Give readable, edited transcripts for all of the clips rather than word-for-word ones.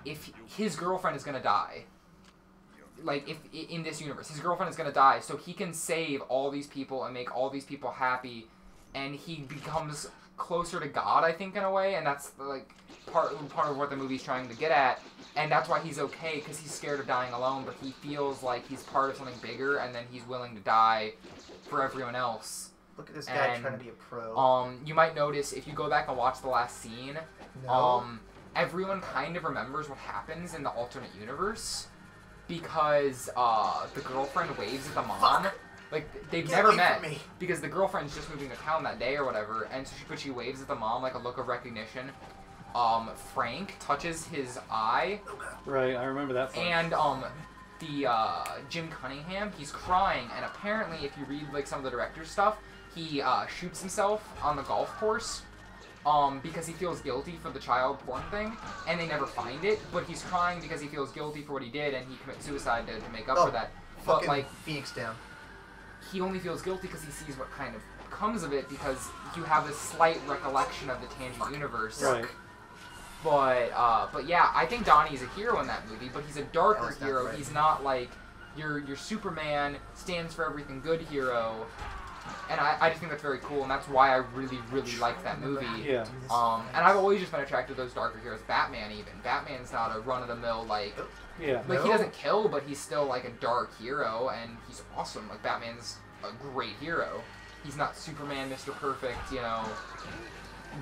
if his girlfriend is gonna die, like, if in this universe, his girlfriend is gonna die, so he can save all these people and make all these people happy, and he becomes closer to God, I think, in a way, and that's, like, part of what the movie's trying to get at, and that's why he's okay, because he's scared of dying alone, but he feels like he's part of something bigger, and then he's willing to die for everyone else. Look at this guy trying to be a pro. You might notice, if you go back and watch the last scene, everyone kind of remembers what happens in the alternate universe, because the girlfriend waves at the mom. Fuck. Like, they've never met, because the girlfriend's just moving to town that day or whatever, and so but she waves at the mom, like a look of recognition. Frank touches his eye. Right, I remember that part. And, Jim Cunningham, he's crying, and apparently, if you read, like, some of the director's stuff, he, shoots himself on the golf course, because he feels guilty for the child porn thing, and they never find it, but he's crying because he feels guilty for what he did, and he commits suicide to make up for that. But, like, Phoenix Down. He only feels guilty because he sees what kind of comes of it, because you have this slight recollection of the Tangent universe. Right. But yeah, I think Donnie's a hero in that movie, but he's a darker hero. Right. He's not like your Superman, stands for everything good hero. And I just think that's very cool, and that's why I really, really like that movie. Yeah. And I've always just been attracted to those darker heroes. Batman, even. Batman's not a run-of-the-mill, like... Yeah. Like, he doesn't kill, but he's still, like, a dark hero, and he's awesome. Like, Batman's a great hero. He's not Superman, Mr. Perfect, you know,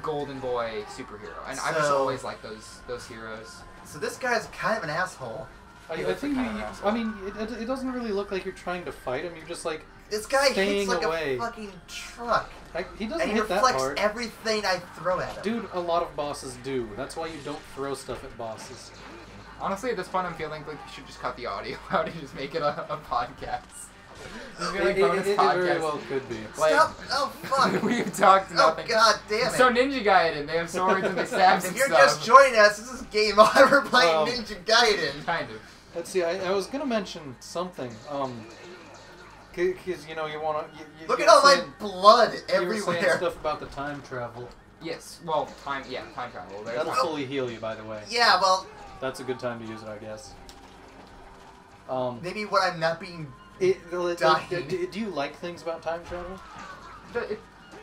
golden boy superhero. And I've just always liked those heroes. So this guy's kind of an asshole. I think I mean, it doesn't really look like you're trying to fight him. You're just, like, this guy hits like away. a fucking truck. He doesn't and hit that reflects hard. everything I throw at him. Dude, a lot of bosses do. That's why you don't throw stuff at bosses. Honestly, at this point, I'm feeling like you should just cut the audio out and just make it a podcast. It very well could be. Like, stop! Oh, fuck! We've talked nothing. Oh, god damn it. So Ninja Gaiden, they have swords and they stab some If you're stuff. just joining us, this is Game Over playing Ninja Gaiden. Kind of. Let's see, I was gonna mention something, because, you know, you wanna... Look at all my blood everywhere. You were saying stuff about the time travel. Yes, well, time travel. That'll fully heal you, by the way. Yeah, well... That's a good time to use it, I guess. Maybe when I'm not being... do you like things about time travel?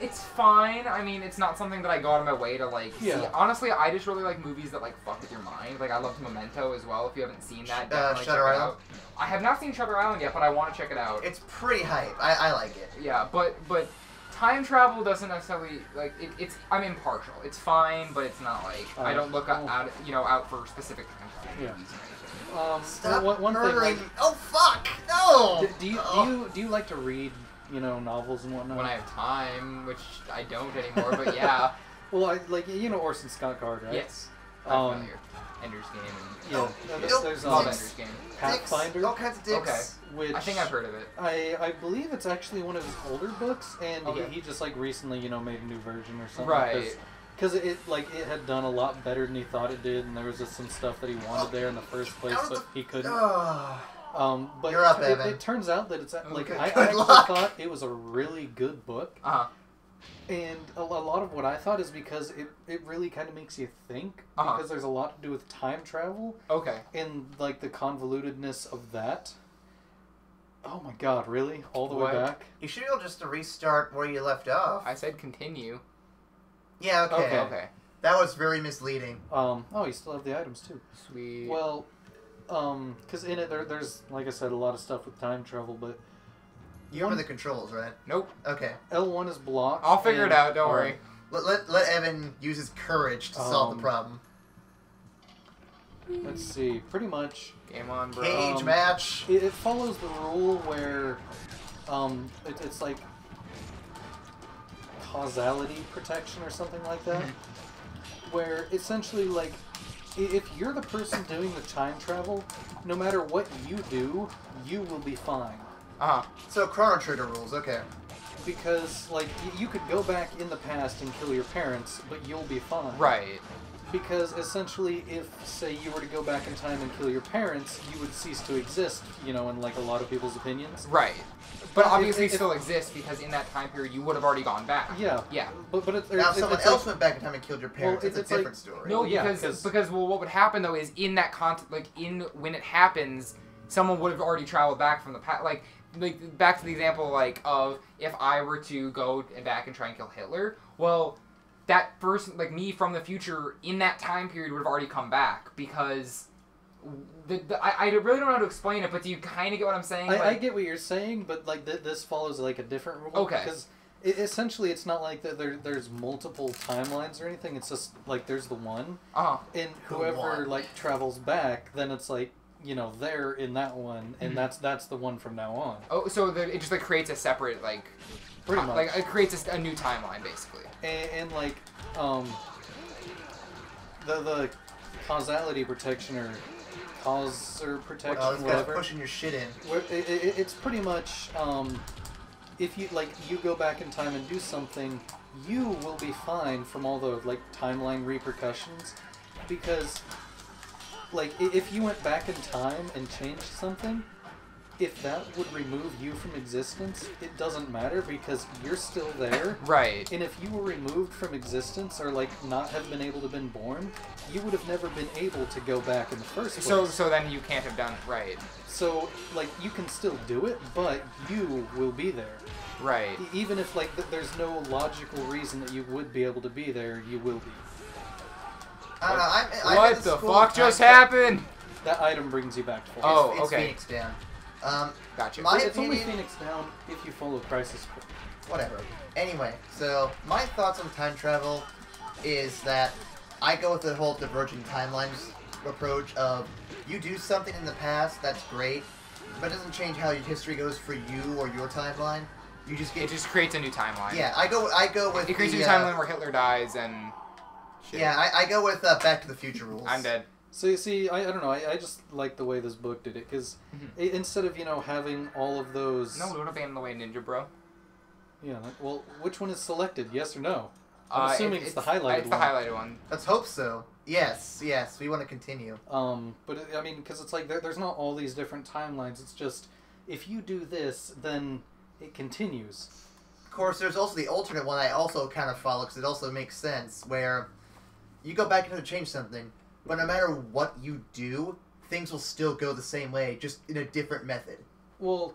It's fine. I mean, it's not something that I go out of my way to, like, see. Honestly, I just really like movies that, like, fuck with your mind. Like, I loved Memento as well. If you haven't seen that, definitely check it out. I have not seen Shutter Island yet, but I want to check it out. It's pretty hype. I like it. Yeah, but time travel doesn't necessarily, like, it's I'm impartial. It's fine, but it's not, like, I don't look out for specific time travel movies or anything. Stop one murdering... thing, like, oh, fuck! No! Do you like to read, you know, novels and whatnot? When I have time, which I don't anymore, but yeah. Well, like, you know Orson Scott Card, right? Yes. I'm familiar. Ender's Game. And, there's Ender's Game. Pathfinder. All kinds of dicks. Okay. Which I think I've heard of it. I believe it's actually one of his older books, and he just, like, recently, you know, made a new version or something. Right. Because it had done a lot better than he thought it did, and there was just some stuff that he wanted there in the first place, but he couldn't. But You're up, Evan. It turns out that it's like Okay. I actually thought it was a really good book. And a lot of what I thought is because it really kind of makes you think, because there's a lot to do with time travel. Okay. And, like, the convolutedness of that. Oh my god, really? All the way back? You should be able just to restart where you left off. I said continue. Yeah, okay. Okay. That was very misleading. Oh, you still have the items, too. Sweet. Well, because in it, there's, like I said, a lot of stuff with time travel, but... You remember the controls, right? Nope. Okay. L1 is blocked. I'll figure it out, don't worry. Let Evan use his courage to solve the problem. Let's see. Pretty much... Game on, bro. Cage match. It follows the rule where it's like causality protection or something like that. Where essentially, like, if you're the person doing the time travel, no matter what you do, you will be fine. So Chrono Trigger rules, okay. Because, like, you could go back in the past and kill your parents, but you'll be fine. Right. Because essentially, if, say, you were to go back in time and kill your parents, you would cease to exist, you know, in, like, a lot of people's opinions. Right. But If- obviously if- still exists because in that time period you would have already gone back. Yeah. Yeah. But it's... Now, if it's someone like- else went back in time and killed your parents, Well, it's a it's like- different story. No, yeah, because well, what would happen though is in that when it happens, someone would have already traveled back from the past. Like back to the example like of if I were to go back and try and kill Hitler. Well, that person, like me from the future, in that time period would have already come back because. I really don't know how to explain it, but do you kind of get what I'm saying? I get what you're saying, but like this follows like a different rule. Okay. Because essentially, it's not like that. There's multiple timelines or anything. It's just like there's the one, Uh-huh. and The whoever one. like travels back, then it's like you know they're in that one, and Mhm. that's the one from now on. Oh, so it just like creates a separate like. Pretty much. Like it creates a new timeline basically. And like the causality protection or causer protection, Well, this guy's whatever. pushing your shit in. Where it's pretty much if you like you go back in time and do something, you will be fine from all the like timeline repercussions, because like if you went back in time and changed something, if that would remove you from existence, it doesn't matter because you're still there. Right. And if you were removed from existence or like not have been able to been born, you would have never been able to go back in the first place. So then you can't have done right. So, like, you can still do it, but you will be there. Right. Even if, like, there's no logical reason that you would be able to be there, you will be. I don't know. I'm What in the school fuck of just time travel. happened? That item brings you back to full. Oh, It's okay. Phoenix Down. Gotcha. My It's only opinion- Phoenix Down if you follow Crisis Core. Whatever. Anyway, so my thoughts on time travel is that I go with the whole diverging timelines approach of you do something in the past, that's great, but it doesn't change how your history goes for you or your timeline. You just get It just creates a new timeline. yeah. I go with It creates a the, new timeline where Hitler dies and. Shit. yeah. I go with Back to the Future rules. I'm dead. So you see, I don't know, I just like the way this book did it, because Mhm. instead of, you know, having all of those... No, don't abandon the way, Ninja Bro. Yeah, like, well, which one is selected, yes or no? I'm assuming it's the highlighted It's the one. highlighted one. Let's hope so. Yes, we want to continue. But I mean, because it's like there's not all these different timelines. It's just if you do this, then it continues. Of course, there's also the alternate one I also kind of follow because it also makes sense, where you go back and to change something, but no matter what you do, things will still go the same way, just in a different method. Well,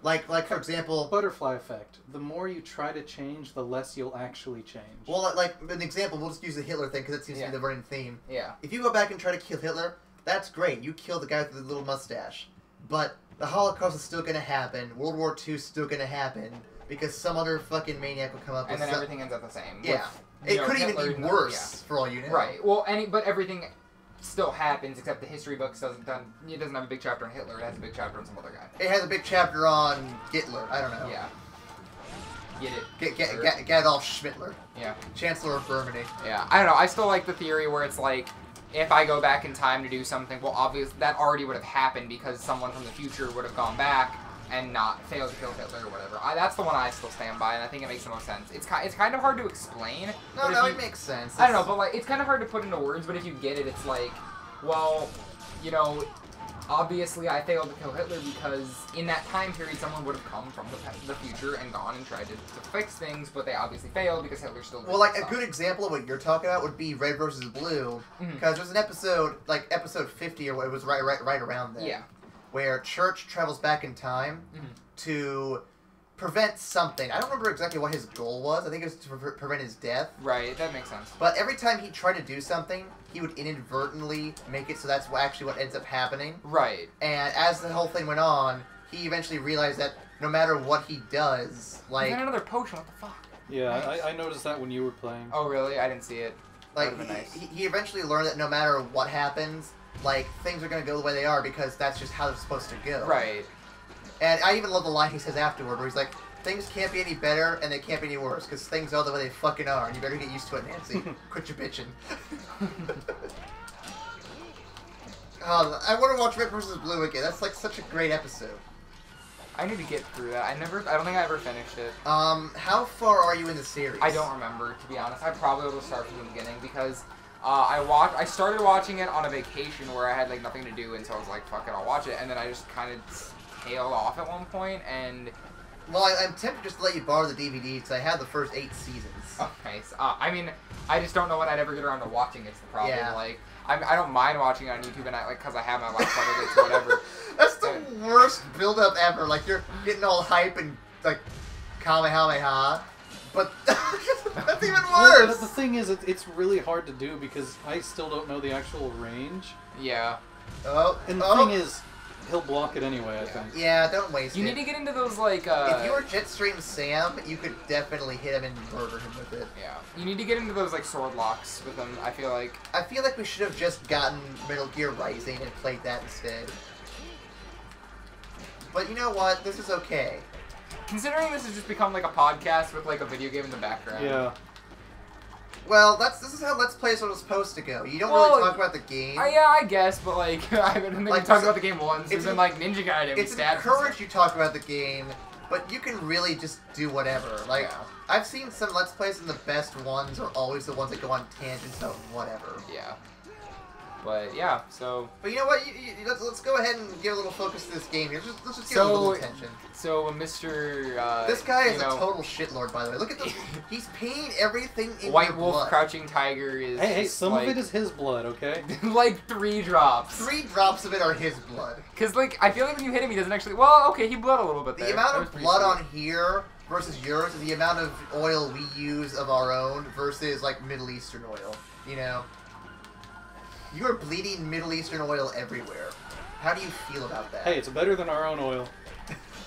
Like for example, butterfly effect. The more you try to change, the less you'll actually change. well, like an example, we'll just use the Hitler thing because it seems to Yeah. be the running theme. Yeah. If you go back and try to kill Hitler, that's great. You kill the guy with the little mustache, but the Holocaust is still going to happen. World War II is still going to happen because some other fucking maniac will come up And with then some... everything ends up the same. Yeah. With, you It know, could even Hitler, be no- worse, for all you know. Yeah. Right. Well, but everything still happens except the history books doesn't have a big chapter on Hitler. It has a big chapter on some other guy. It has a big chapter on Hitler. I don't know. Yeah. Get it? Gadolf Schmittler, Yeah. Chancellor of Germany. Yeah. I don't know. I still like the theory where it's like, if I go back in time to do something, well, obviously that already would have happened because someone from the future would have gone back and not failed to kill Hitler or whatever. That's the one I still stand by, and I think it makes the most sense. It's kind of hard to explain. No, but if no, you- it makes sense. I don't know, but like it's kind of hard to put into words. But if you get it, it's like, well, you know, obviously I failed to kill Hitler because in that time period someone would have come from the future and gone and tried to fix things, but they obviously failed because Hitler still. Well, like a stuff. good example of what you're talking about would be Red versus Blue, Mhm. because there's an episode, like episode 50 or what, it was right around there, Yeah. where Church travels back in time Mhm. to prevent something. I don't remember exactly what his goal was. I think it was to prevent his death. Right. That makes sense. But every time he tried to do something, he would inadvertently make it so that's actually what ends up happening. Right. And as the whole thing went on, he eventually realized that no matter what he does, like, Is that another potion? What the fuck? Yeah, Nice. I noticed that when you were playing. Oh really? I didn't see it. like Would've been nice. he eventually learned that no matter what happens, like, things are gonna go the way they are because that's just how they're supposed to go. Right. And I even love the line he says afterward, where he's like, "Things can't be any better and they can't be any worse because things are the way they fucking are, and you better get used to it, Nancy. Quit your bitching." I want to watch Red vs. Blue again. That's like such a great episode. I need to get through that. I don't think I ever finished it. How far are you in the series? I don't remember, to be honest. I probably will start from the beginning because I started watching it on a vacation where I had like nothing to do, and so I was like, "Fuck it, I'll watch it." And then I just kind of tailed off at one point, and Well, I'm tempted just to let you borrow the DVD because I have the first 8 seasons. okay. So, I mean, I just don't know when I'd ever get around to watching. It's the problem. Yeah. Like, I don't mind watching it on YouTube, and because I have my laptop with it, so whatever. That's the worst build-up ever. Like, you're getting all hype and, like, Kamehameha. But that's even Well, worse. the thing is, it's really hard to do because I still don't know the actual range. Yeah. Oh, And the oh. thing is, he'll block it anyway, I think. Yeah, don't waste You it. need to get into those like. If you were Jetstream Sam, you could definitely hit him and murder him with it. Yeah. You need to get into those like sword locks with them. I feel like. I feel like we should have just gotten Metal Gear Rising and played that instead. But you know what? This is okay. Considering this has just become like a podcast with like a video game in the background. Yeah. Well, this is how Let's Plays are supposed to go. You don't Well, really talk about the game. Yeah, I guess, but like I don't think Like, we talked so- about the game once. There's it's been like Ninja Gaiden. we It's stabbed encouraged you talk about the game, but you can really just do whatever. Like, Yeah. I've seen some Let's Plays, and the best ones are always the ones that go on tangents of whatever. Yeah. But yeah, so But you know what? Let's go ahead and give a little focus to this game here. Let's just give it a little attention. Mr. This guy is you know, a total shitlord, by the way. Look at this. He's painting everything in White your Wolf blood. Crouching Tiger is Hey, just, some like, of it is his blood, okay? like 3 drops. 3 drops of it are his blood. Cause like I feel like when you hit him, he doesn't actually. Well, okay, he bled a little bit there. The amount That was of pretty blood sweet. on here versus yours is the amount of oil we use of our own versus, like, Middle Eastern oil. You know? You are bleeding Middle Eastern oil everywhere. How do you feel about that? Hey, it's better than our own oil.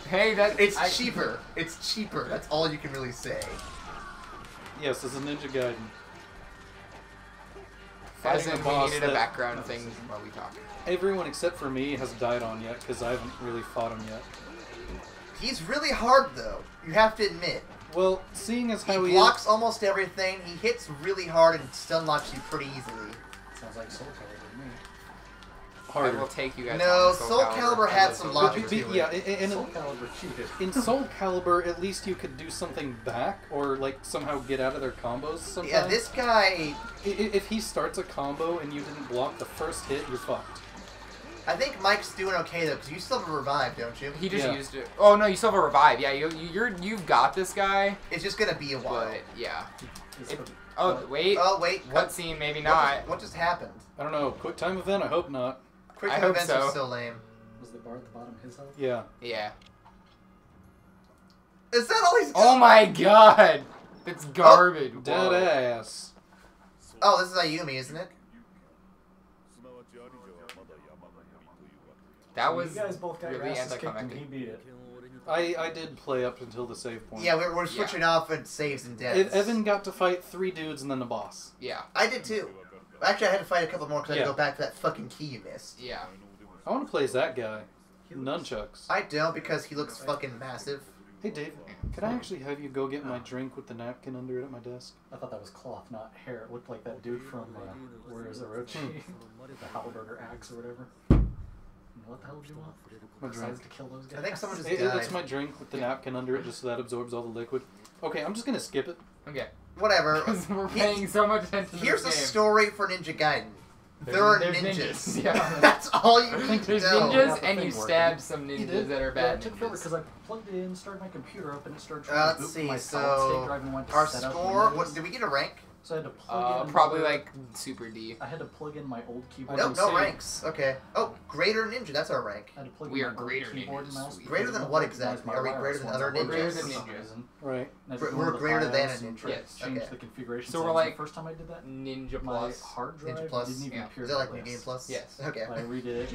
Hey, that It's cheaper. It's cheaper. That's all you can really say. Yes, this is Ninja Gaiden. As Fighting in, a we boss needed a that background thing while we talk. everyone except for me has died on yet, because I haven't really fought him yet. He's really hard, though. You have to admit. Well, seeing as how He he blocks almost everything. He hits really hard and stun locks you pretty easily. Sounds like Soul Calibur to me. is I harder. will take you guys. No, on Soul Calibur I had love some Soul logic Calibur. to it. Yeah, and Soul Calibur cheated. in Soul Calibur, at least you could do something back, or like somehow get out of their combos sometimes. Yeah, this guy... If he starts a combo and you didn't block the first hit, you're fucked. I think Mike's doing okay, though, because you still have a revive, don't you? He just Yeah. used it. Oh no, you still have a revive. Yeah, you've got this guy. It's just gonna be a while. But yeah. It's It- the- Oh wait. Oh, wait. What scene? Maybe What not. just, what just happened? I don't know. Quick time event? I hope not. Quick I time hope events so. are so lame. Was the bar at the bottom his health? Yeah. Yeah. Is that all he's got? Oh my god. That's garbage. Dead Whoa. ass. Oh, this is Ayumi, isn't it? That was you guys both got your really asses kicked and anticlimactic. he beat it. I did play up until the save point. Yeah, we're switching off and saves and deaths. Evan got to fight 3 dudes and then the boss. Yeah. I did too. Actually, I had to fight a couple more because I had Yeah. to go back to that fucking key you missed. Yeah. I want to play as that guy. Nunchucks. I don't because he looks fucking massive. Hey Dave, could I actually have you go get my drink with the napkin under it at my desk? I thought that was cloth, not hair. It looked like that dude from where is Orochi? the Halberger Axe or whatever. What the hell did you want? My Besides drink. to kill those guys? I think someone just It's died. my drink with the napkin under it just so that absorbs all the liquid. Okay, I'm just gonna skip it. Okay. Whatever. Because we're He- paying so much attention to Here's the this game. story for Ninja Gaiden. There are There's ninjas. ninjas, yeah. That's all you need to There's know. ninjas, Got the and thing you working. stabbed some You ninjas did? that are Yeah, bad it took forever ninjas. because I plugged it in, started my computer up, and it started trying to Let's boot see. my solid state So drive and went to our set up score. Windows. What, did we get a rank? So I had to plug in. Probably another- like Super D. I had to plug in my old keyboard. No, don't no see. ranks. Okay. Oh, greater ninja. That's our rank. I had to plug We in are my old greater keyboard ninjas, and mouse sweet. Greater because than it what won't recognize exactly? my Are we wireless greater than ones. other I went Greater for than some ninjas. reason. Right. And I We're just went to the greater than BIOS a and ninja. tried to Yes. change Okay. the configuration So we're settings. like The first time I did that, Ninja my Plus. hard drive Ninja Plus. didn't even Yeah. appear Is that like that New Game list. Plus? Yes. Okay. I redid it.